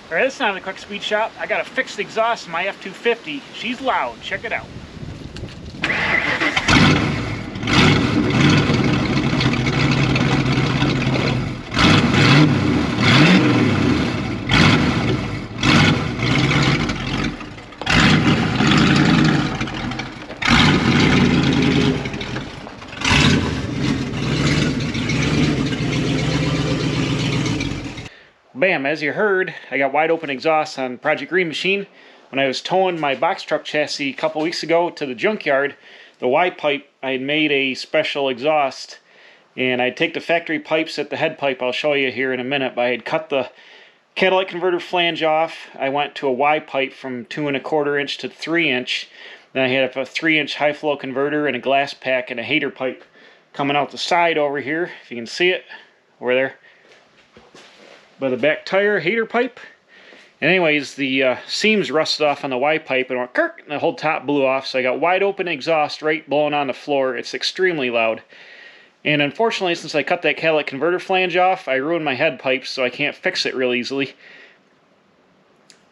Alright, this time at the quick speed shop, I got a fixed exhaust in my F250. She's loud, check it out. Bam, as you heard, I got wide open exhaust on Project Green Machine. When I was towing my box truck chassis a couple weeks ago to the junkyard, the Y pipe, I had made a special exhaust, and I'd take the factory pipes at the head pipe, I'll show you here in a minute, but I had cut the catalytic converter flange off. I went to a Y pipe from 2 1/4 inch to 3 inch. Then I had a 3 inch high flow converter and a glass pack and a hater pipe coming out the side over here, if you can see it, over there. By the back tire hater pipe. And anyways, the seams rusted off on the Y pipe and went kirk, and the whole top blew off. So I got wide open exhaust right blowing on the floor. It's extremely loud. And unfortunately, since I cut that catalytic converter flange off, I ruined my head pipes, so I can't fix it real easily.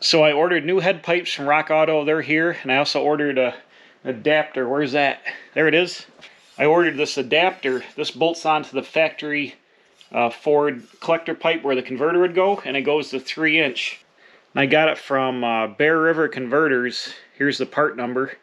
So I ordered new head pipes from Rock Auto. They're here. And I also ordered an adapter. Where's that? There it is. I ordered this adapter. This bolts onto the factory Ford collector pipe where the converter would go, and it goes to 3 inch. And I got it from Bear River Converters. Here's the part number.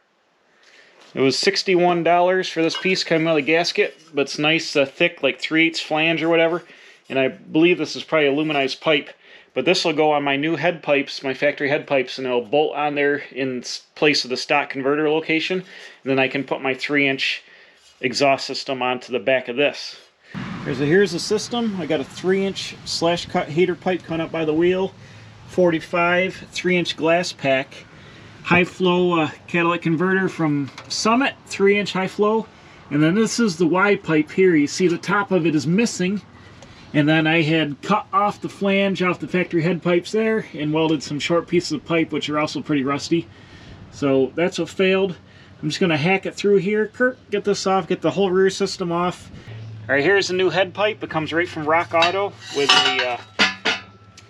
It was $61 for this piece coming out of the gasket, but it's nice, thick, like 3/8 flange or whatever. And I believe this is probably aluminized pipe. But this will go on my new head pipes, my factory head pipes, and it'll bolt on there in place of the stock converter location. And then I can put my 3 inch exhaust system onto the back of this. Here's the system. I got a 3 inch slash cut heater pipe coming up by the wheel, 45 3 inch glass pack, high flow catalytic converter from Summit, 3 inch high flow, and then this is the Y pipe here. You see the top of it is missing, and then I had cut off the flange off the factory head pipes there and welded some short pieces of pipe, which are also pretty rusty. So that's what failed. I'm just going to hack it through here, get this off, get the whole rear system off. Alright, here's the new head pipe. It comes right from Rock Auto with the,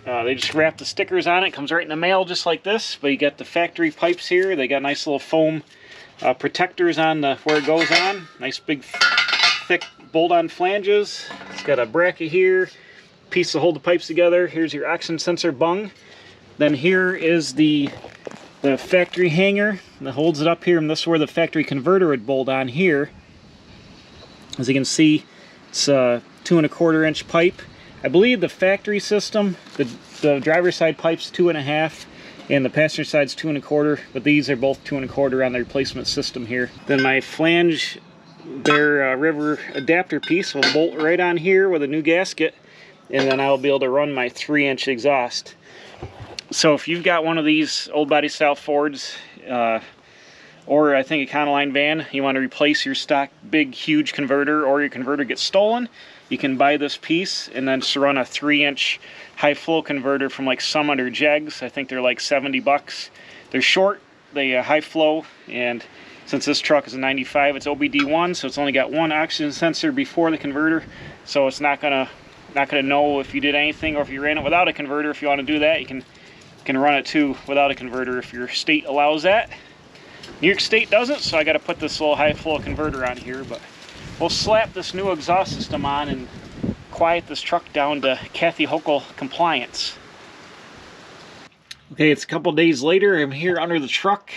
they just wrap the stickers on it. It comes right in the mail just like this, but you got the factory pipes here. They got nice little foam protectors on where it goes on. Nice big thick bolt-on flanges. It's got a bracket here, piece to hold the pipes together. Here's your oxygen sensor bung. Then here is the factory hanger that holds it up here, and this is where the factory converter would bolt on here. As you can see, it's a 2 1/4 inch pipe. I believe the factory system, the driver's side pipe's 2.5, and the passenger side's 2 1/4, but these are both 2 1/4 on the replacement system here. Then my flange Bear River adapter piece will bolt right on here with a new gasket, and then I'll be able to run my 3 inch exhaust. So if you've got one of these old body style Fords, or I think a Econoline van, you want to replace your stock big huge converter, or your converter gets stolen, you can buy this piece and then just run a 3 inch high flow converter from like Summit or Jegs. I think they're like 70 bucks. They're short, they high flow, and since this truck is a 95, it's OBD1, so it's only got one oxygen sensor before the converter, so it's not gonna know if you did anything, or if you ran it without a converter. If you want to do that, you can run it too without a converter if your state allows that. New York State doesn't, so I got to put this little high flow converter on here, but we'll slap this new exhaust system on and quiet this truck down to Kathy Hochul compliance. Okay, it's a couple days later. I'm here under the truck,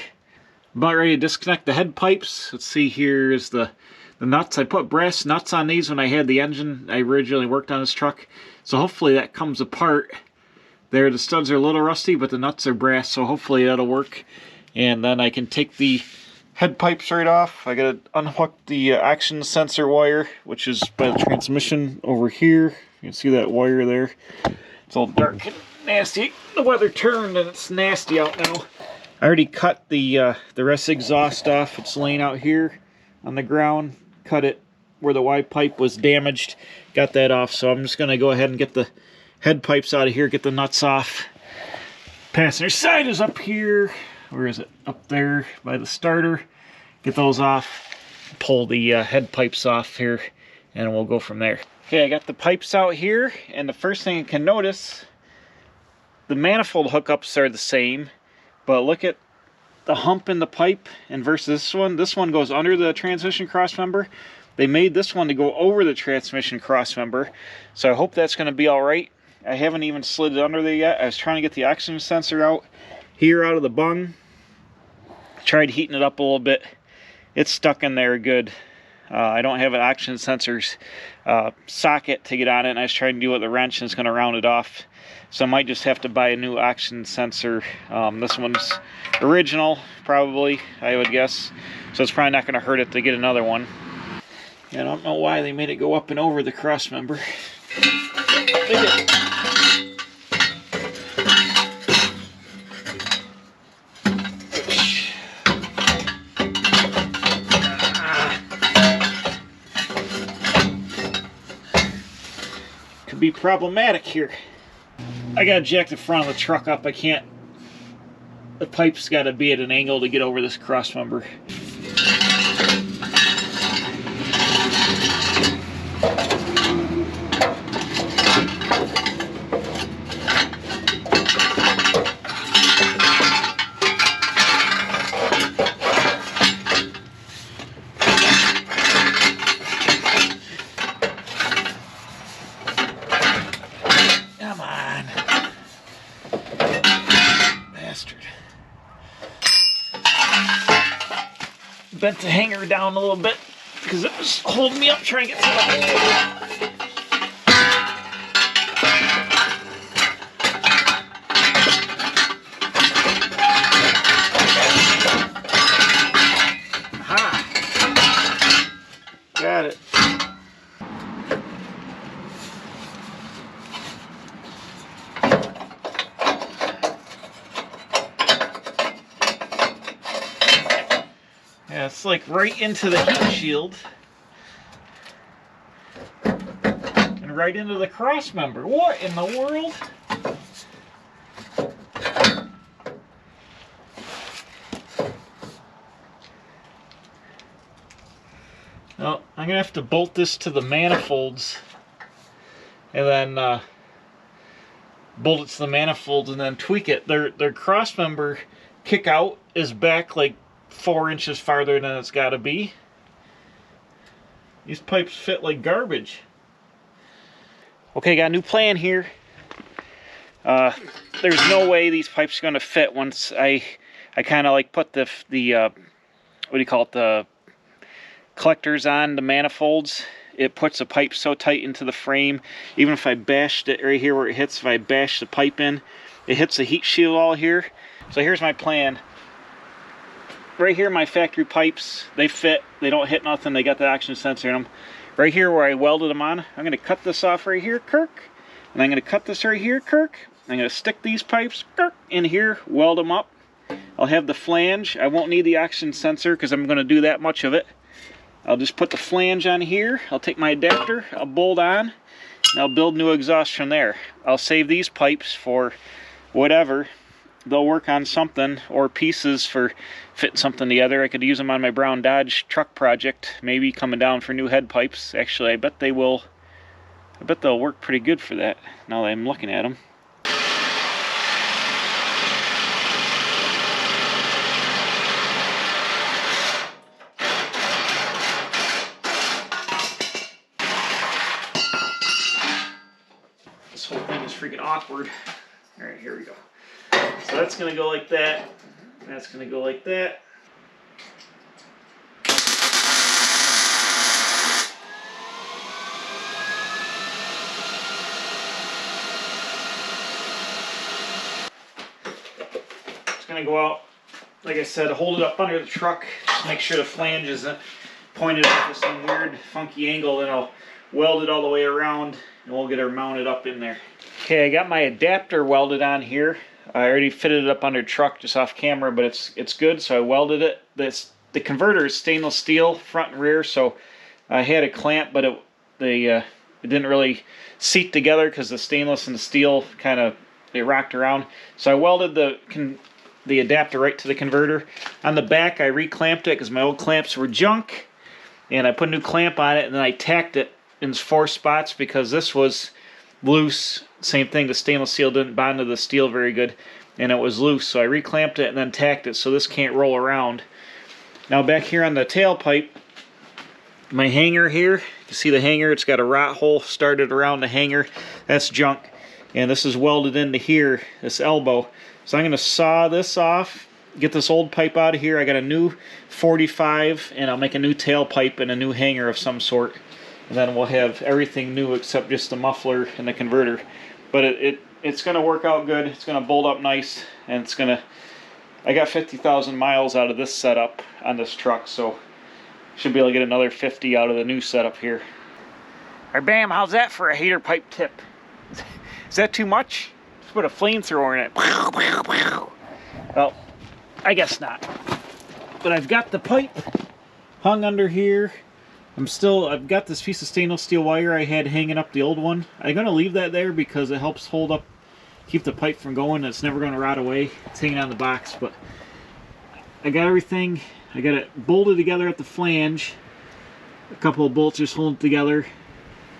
about ready to disconnect the head pipes. Let's see, here's the nuts. I put brass nuts on these when I had the engine. I originally worked on this truck, so hopefully that comes apart. There, the studs are a little rusty, but the nuts are brass, so hopefully that'll work. And then I can take the head pipes right off. I gotta unhook the oxygen sensor wire, which is by the transmission over here. You can see that wire there. It's all dark and nasty. The weather turned and it's nasty out now. I already cut the rest of the exhaust off. It's laying out here on the ground. Cut it where the Y pipe was damaged. Got that off, so I'm just gonna go ahead and get the head pipes out of here, get the nuts off. Passenger side is up here. Where is it? Up there by the starter. Get those off. Pull the head pipes off here, and we'll go from there. Okay, I got the pipes out here, and the first thing you can notice the manifold hookups are the same, but look at the hump in the pipe and versus this one. This one goes under the transmission crossmember. They made this one to go over the transmission crossmember, so I hope that's going to be all right. I haven't even slid it under there yet. I was trying to get the oxygen sensor out of the bung. Tried heating it up a little bit. It's stuck in there good. I don't have an oxygen sensor's socket to get on it, and I was trying to do it with a wrench, and it's going to round it off. So I might just have to buy a new oxygen sensor. This one's original, probably, I would guess. So it's probably not going to hurt it to get another one. I don't know why they made it go up and over the cross member. Could be problematic here. I gotta jack the front of the truck up. I can't. The pipe's gotta be at an angle to get over this cross member. Come on. Bastard. Bent the hanger down a little bit because it was holding me up trying to get to the Aha. Got it. Yeah, it's like right into the heat shield and right into the cross member. What in the world? Well, I'm gonna have to bolt this to the manifolds and then bolt it to the manifolds and then tweak it. Their cross member kick out is back like 4 inches farther than it's got to be. These pipes fit like garbage. Okay, got a new plan here. There's no way these pipes are going to fit once I kind of like put the what do you call it, the collectors on the manifolds. It puts the pipe so tight into the frame. Even if I bashed it right here where it hits, if I bash the pipe in, it hits the heat shield all here. So here's my plan. Right here, my factory pipes, they fit. They don't hit nothing. They got the oxygen sensor in them. Right here where I welded them on, I'm going to cut this off right here, Kirk. And I'm going to cut this right here, Kirk. I'm going to stick these pipes, Kirk, in here, weld them up. I'll have the flange. I won't need the oxygen sensor because I'm going to do that much of it. I'll just put the flange on here. I'll take my adapter, I'll bolt on, and I'll build new exhaust from there. I'll save these pipes for whatever. They'll work on something, or pieces for fitting something together. I could use them on my brown Dodge truck project, maybe coming down for new head pipes. Actually, I bet they will. I bet they'll work pretty good for that, now that I'm looking at them. This whole thing is freaking awkward. Alright, here we go. So that's going to go like that. That's going to go like that. It's going to go out, like I said, hold it up under the truck. Just make sure the flange isn't pointed up to some weird, funky angle. Then I'll weld it all the way around and we'll get her mounted up in there. Okay, I got my adapter welded on here. I already fitted it up under truck just off camera, but it's good, so I welded it. The converter is stainless steel, front and rear, so I had a clamp, but it didn't really seat together because the stainless and the steel kind of, it rocked around. So I welded the adapter right to the converter. On the back, I reclamped it because my old clamps were junk, and I put a new clamp on it, and then I tacked it in 4 spots because this was loose same thing, the stainless steel didn't bond to the steel very good, and it was loose, so I reclamped it and then tacked it so this can't roll around. Now back here on the tailpipe, my hanger here, you can see the hanger, it's got a rot hole started around the hanger. That's junk, and this is welded into here, this elbow. So I'm going to saw this off, get this old pipe out of here. I got a new 45, and I'll make a new tailpipe and a new hanger of some sort. And then we'll have everything new except just the muffler and the converter. But it's going to work out good. It's going to bolt up nice, and it's going to... I got 50,000 miles out of this setup on this truck, so should be able to get another 50 out of the new setup here. Alright, bam, how's that for a hater pipe tip? Is that too much? Let's put a flamethrower in it. Well, I guess not. But I've got the pipe hung under here. I've got this piece of stainless steel wire I had hanging up the old one. I'm going to leave that there because it helps hold up, keep the pipe from going. It's never going to rot away. It's hanging on the box, but I got everything. I got it bolted together at the flange. A couple of bolts just holding it together.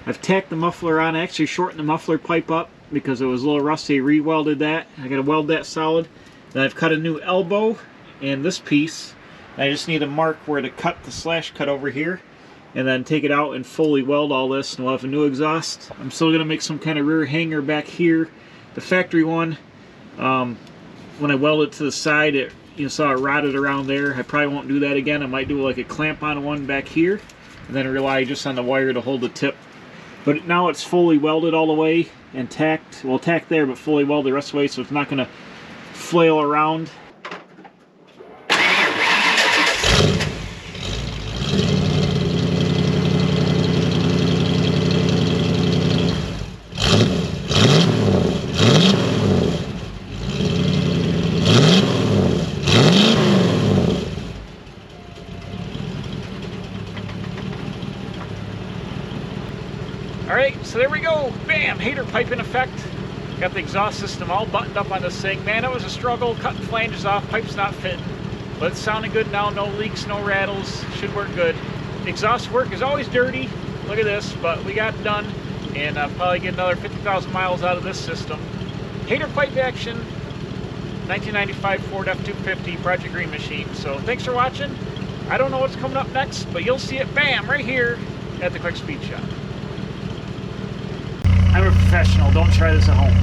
I've tacked the muffler on. I actually shortened the muffler pipe up because it was a little rusty. Re-welded that. I got to weld that solid. Then I've cut a new elbow and this piece. I just need to mark where to cut the slash cut over here, and then take it out and fully weld all this, and we'll have a new exhaust. I'm still going to make some kind of rear hanger back here. The factory one, when I welded it to the side, you saw it rotted around there. I probably won't do that again. I might do like a clamp on one back here, and then rely just on the wire to hold the tip. But now it's fully welded all the way and tacked. Well, tacked there, but fully welded the rest of the way, so it's not going to flail around. Alright, so there we go. Bam! Hater pipe in effect. Got the exhaust system all buttoned up on this thing. Man, it was a struggle cutting flanges off. Pipe's not fitting. But it's sounding good now. No leaks, no rattles. Should work good. Exhaust work is always dirty. Look at this. But we got it done. And I'll probably get another 50,000 miles out of this system. Hater pipe action. 1995 Ford F250 Project Green machine. So thanks for watching. I don't know what's coming up next, but you'll see it, bam, right here at the Quick Speed Shop. I'm a professional. Don't try this at home.